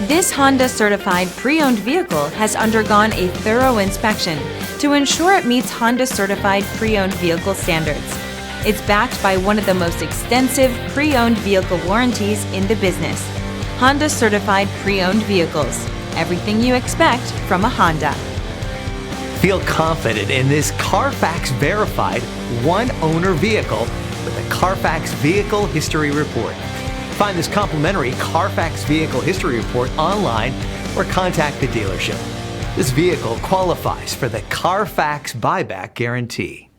This Honda certified pre-owned vehicle has undergone a thorough inspection to ensure it meets Honda certified pre-owned vehicle standards. It's backed by one of the most extensive pre-owned vehicle warranties in the business. Honda certified pre-owned vehicles. Everything you expect from a Honda. Feel confident in this CARFAX verified one-owner vehicle with a CARFAX Vehicle History Report. Find this complimentary CARFAX Vehicle History Report online or contact the dealership. This vehicle qualifies for the CARFAX buyback guarantee.